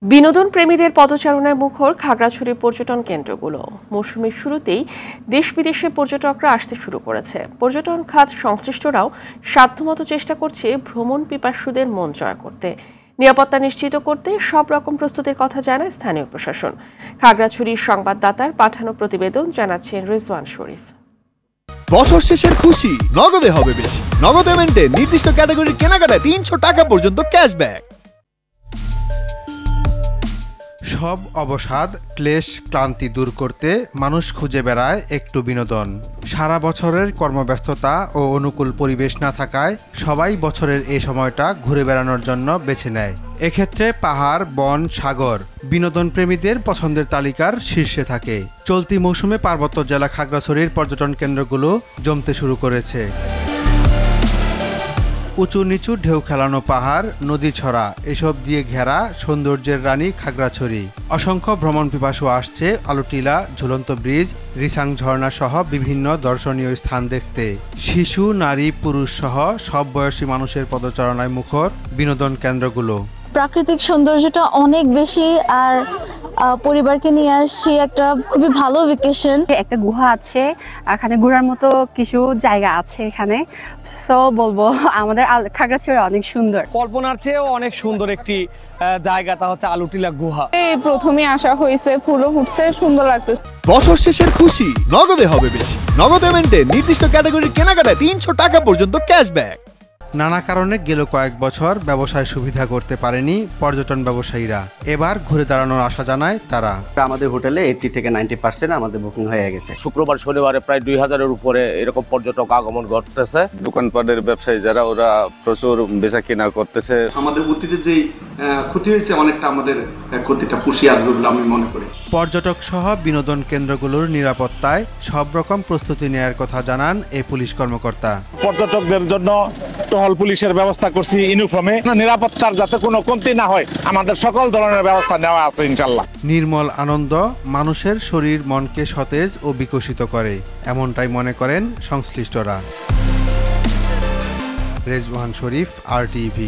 বিনোদন প্রেমীদের পদচারণায় মুখর খাগড়াছড়ি পর্যটন কেন্দ্রগুলো। মৌসুমের শুরুতেই দেশ বিদেশে পর্যটকরা আসতে শুরু করেছে। পর্যটন খাত সংশ্লিষ্টরাও সাধ্যমতো চেষ্টা করছে ভ্রমণ পিপাসুদের মন জয় করতে। নিরাপত্তা নিশ্চিত করতে সব রকম প্রস্তুতির কথা জানায় স্থানীয় প্রশাসন। খাগড়াছড়ির সংবাদদাতার পাঠানো প্রতিবেদন জানাচ্ছেন রিজওয়ান শরীফ। বছর শেষের খুশি নগদে হবে বেশি। নগদ পেমেন্টে নির্দিষ্ট ক্যাটাগরির কেনাকাটায় ৩০০ টাকা পর্যন্ত ক্যাশব্যাক। সব অবসাদ ক্লেশ ক্লান্তি দূর করতে মানুষ খুঁজে বেড়ায় একটু বিনোদন। সারা বছরের কর্মব্যস্ততা ও অনুকূল পরিবেশ না থাকায় সবাই বছরের এই সময়টা ঘুরে বেড়ানোর জন্য বেছে নেয়। এক্ষেত্রে পাহাড়, বন, সাগর বিনোদন প্রেমীদের পছন্দের তালিকার শীর্ষে থাকে। চলতি মৌসুমে পার্বত্য জেলা খাগড়াছড়ির পর্যটন কেন্দ্রগুলো জমতে শুরু করেছে। উঁচু নিচু ঢেউ খেলানো পাহাড়, নদী ছড়া এসব দিয়ে ঘেরা সৌন্দর্যের রানী খাগড়াছড়ি। অসংখ্য ভ্রমণ পিপাসু আসছে আলুটিলা, ঝুলন্ত ব্রিজ, রিসাং ঝর্ণা সহ বিভিন্ন দর্শনীয় স্থান দেখতে। শিশু, নারী, পুরুষ সহ সব বয়সী মানুষের পদচারণায় মুখর বিনোদন কেন্দ্রগুলো। প্রাকৃতিক সৌন্দর্যটা অনেক বেশি, আর পরিবারকে নিয়ে আসছি একটা খুবই ভালো ভ্যাকেশন। একটা গুহা আছে, এখানে ঘোরার মতো কিছু জায়গা আছে এখানে। সো বলবো আমাদের খাগড়াছড়ি অনেক সুন্দর, কল্পনার চেয়েও অনেক সুন্দর একটি জায়গাটা হচ্ছে আলুটিলা গুহা। এই প্রথমে আসা হয়েছে, ফুলও ফুটছে, সুন্দর লাগতেছে। বছর শেষের খুশি নগদে হবে বেশি। নগদ পেমেন্টে নির্দিষ্ট ক্যাটাগরির কেনাকাটায় ৩০০ টাকা পর্যন্ত ক্যাশব্যাক। নানা কারণে গেল কয়েক বছর ব্যবসায় সুবিধা করতে পারেনি পর্যটন ব্যবসায়ীরা। এবার ঘুরে দাঁড়ানোর আশা জানায় তারা। আমাদের হোটেলে 80 থেকে 90% আমাদের বুকিং হয়ে গেছে। শুক্রবার শনিবারে প্রায় 2000-এর উপরে এরকম পর্যটক আগমন ঘটতেছে। দোকানপাটের ব্যবসায়ী যারা ওরা প্রচুর বেচা কিনা করতেছে। আমাদের অতীতে যেই ক্ষতি হয়েছে অনেকটা আমাদের ক্ষতিটা পুষিয়ে আসবে বলে আমি মনে করি। পর্যটক সহ বিনোদন কেন্দ্রগুলোর নিরাপত্তায় সব রকম প্রস্তুতি নেওয়ার কথা জানান এই পুলিশ কর্মকর্তা। পর্যটকদের জন্য টহল পুলিশের ব্যবস্থা করছি ইউনিফর্মে। নিরাপত্তার যাতে কোনো কমতি না হয় আমাদের সকল ধরনের ব্যবস্থা নেওয়া আছে ইনশাল্লাহ। নির্মল আনন্দ মানুষের শরীর মনকে সতেজ ও বিকশিত করে, এমনটাই মনে করেন সংশ্লিষ্টরা। রেজওয়ান শরীফ, RTV।